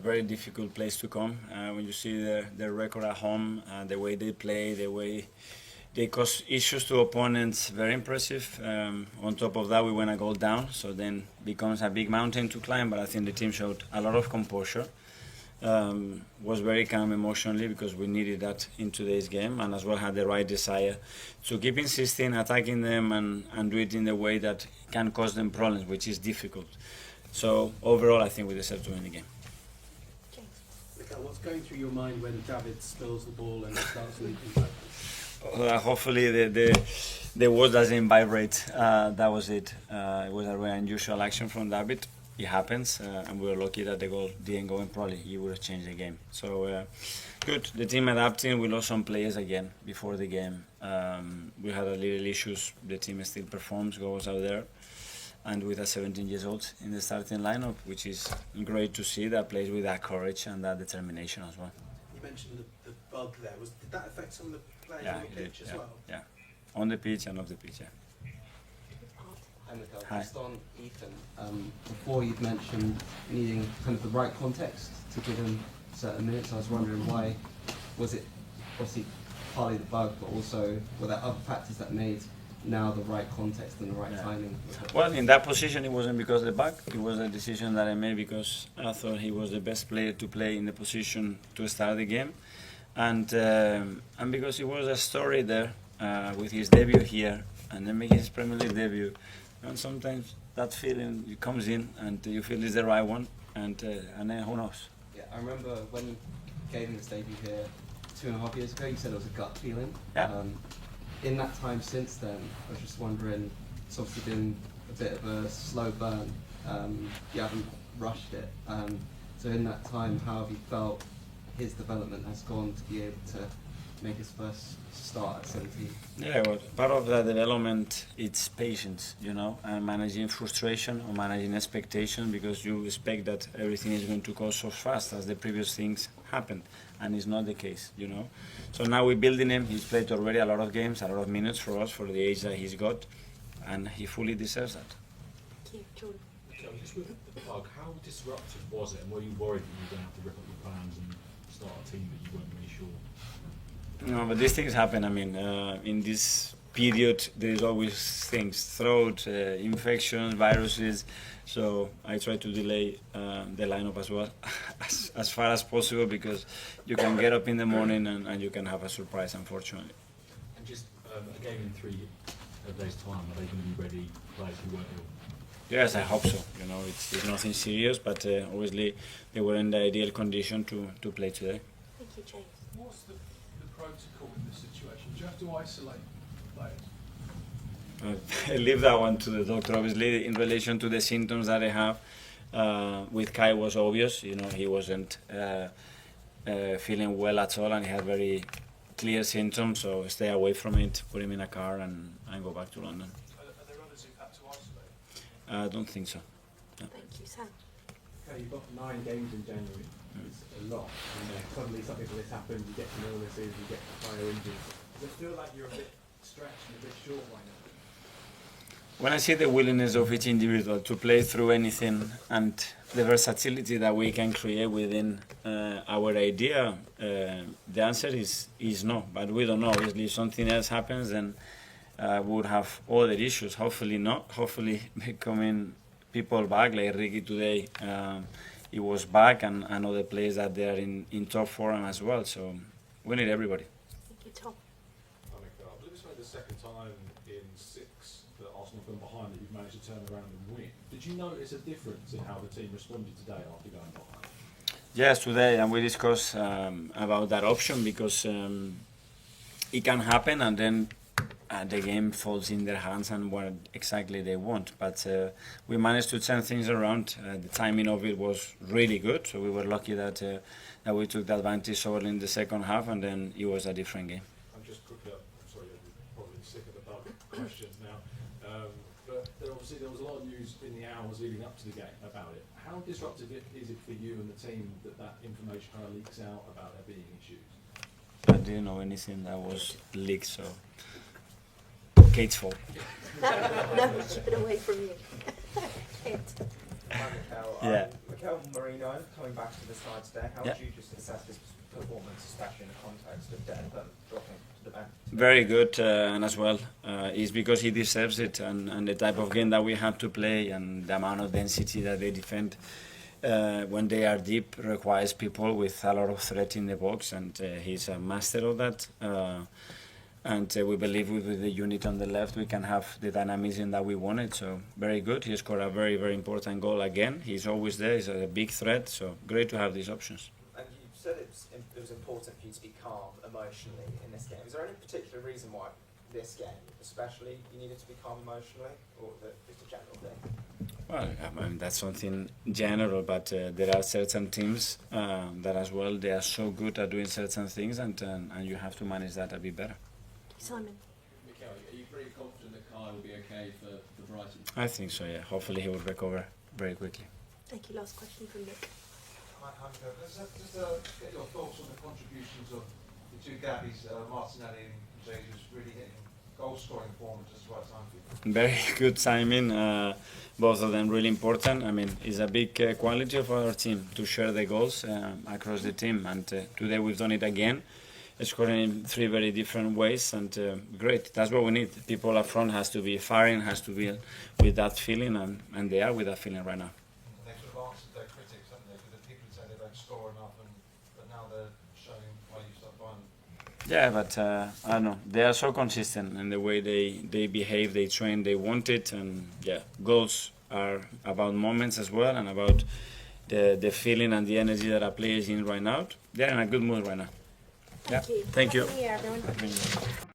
a very difficult place to come. When you see their record at home, the way they play, the way they cause issues to opponents, very impressive. On top of that, we went a goal down, so then becomes a big mountain to climb. But I think the team showed a lot of composure. Was very calm emotionally because we needed that in today's game, and as well had the right desire to keep insisting, attacking them, and do it in the way that can cause them problems, which is difficult. So overall, I think we deserve to win the game. Mikel, what's going through your mind when David spills the ball and starts leaking? Hopefully the word doesn't vibrate. That was it. It was a very unusual action from David. It happens, and we were lucky that the goal didn't go in. Probably he would have changed the game. So good. The team adapting. We lost some players again before the game. We had a little issues. The team still performs, goes out there, and with a 17 years old in the starting lineup, which is great to see, that plays with that courage and that determination as well. You mentioned the bug there. Did that affect some of the players on the pitch as well? Yeah, on the pitch and off the pitch, yeah. Hi, Mikel. Hi. Just on Ethan, before you'd mentioned needing kind of the right context to give him certain minutes. I was wondering why was it obviously partly the bug, but also were there other factors that made now the right context and the right timing? Well, in that position, it wasn't because of the bug. It was a decision that I made because I thought he was the best player to play in the position to start the game, and because it was a story there with his debut here and then making his Premier League debut, and sometimes that feeling comes in and you feel it's the right one, and then who knows? Yeah, I remember when you gave him his debut here 2.5 years ago. You said it was a gut feeling. Yeah. In that time since then, I was just wondering, it's obviously been a bit of a slow burn. You haven't rushed it. So in that time, how have you felt his development has gone to be able to make his first start at 17? Yeah, well, part of that development, it's patience, and managing frustration or managing expectation, because you expect that everything is going to go so fast as the previous things happened, and it's not the case, So now we're building him. He's played already a lot of games, a lot of minutes for us for the age that he's got, and he fully deserves that. Thank you, Jordan. Just with the bug, how disruptive was it, and were you worried that you were going to have to rip up your plans and start a team that you weren't really sure? No, but these things happen. I mean, in this period, there's always things, throat, infections, viruses. So I try to delay the lineup as well, as far as possible, because you can get up in the morning and you can have a surprise, unfortunately. And just a game in 3 days' time, are they going to be ready players who weren't ill? Yes, I hope so. It's nothing serious, but obviously they were in the ideal condition to play today. Thank you, James. What's the protocol in this situation? Do you have to isolate players? I leave that one to the doctor. Obviously, in relation to the symptoms that I have, with Kai was obvious. He wasn't feeling well at all, and he had very clear symptoms. So stay away from it, put him in a car, and go back to London. Are there others who've had to isolate? I don't think so. No. Thank you, Sam. Okay, you've got 9 games in January. It's a lot. And suddenly something like this happens, you get some illnesses, you get higher injuries. Does it feel like you're a bit stretched and a bit short right now? When I see the willingness of each individual to play through anything and the versatility that we can create within our idea, the answer is no. But we don't know. Obviously, if something else happens, then we would have other issues. Hopefully not. Hopefully becoming people back, like Ricky today, he was back, and other players that they are in top form as well. So we need everybody. Thank you, Tom. I believe it's the second time in 6 that Arsenal have gone behind that you've managed to turn around and win. Did you notice a difference in how the team responded today after going behind? Yes, today, and we discussed about that option, because it can happen, and then the game falls in their hands and what exactly they want. But we managed to turn things around. The timing of it was really good, so we were lucky that we took the advantage early in the second half, and then it was a different game. I'm just quickly, I'm sorry, you're probably sick of the bug questions now, but there was a lot of news in the hours leading up to the game about it. How disruptive is it for you and the team that information kind of leaks out about there being issues? I didn't know anything that was leaked, so Kate's fault. No, keep it away from you. Kate. Yeah. Mikel Marino coming back to the side today, how Yeah. would you just assess his performance, especially in the context of Denver dropping to the bench? Very good, and as well, it's because he deserves it, and the type of game that we have to play, and the amount of density that they defend when they are deep requires people with a lot of threat in the box, and he's a master of that. And we believe with the unit on the left we can have the dynamism that we wanted. So very good. He scored a very, very important goal again. He's always there. He's a big threat. So great to have these options. And you said it was important for you to be calm emotionally in this game. Is there any particular reason why this game, especially, you needed to be calm emotionally, or was it just a general thing? Well, I mean, that's something general, but there are certain teams that as well, they are so good at doing certain things, and you have to manage that a bit better. Simon. Mikel, are you pretty confident that Kai will be okay for Brighton? I think so, yeah. Hopefully he will recover very quickly. Thank you. Last question from Nick. Hi, just get your thoughts on the contributions of the two Gabbies, Martinelli and Jesus, really hitting goal-scoring form at just the right time for you. Very good timing. Both of them really important. I mean, it's a big quality of our team to share the goals across the team. And today we've done it again, scoring in 3 very different ways. And great. That's what we need. People up front has to be firing, has to be with that feeling, and they are with that feeling right now. They've sort of answered their critics, haven't they? Because the people who say they don't score enough, but now they're showing why you start buying them. Yeah, but I don't know. They are so consistent in the way they behave, they train, they want it, and yeah, goals are about moments as well, and about the feeling and the energy that our players in right now. They're in a good mood right now. Thank you. Thank you. Happy New Year, everyone.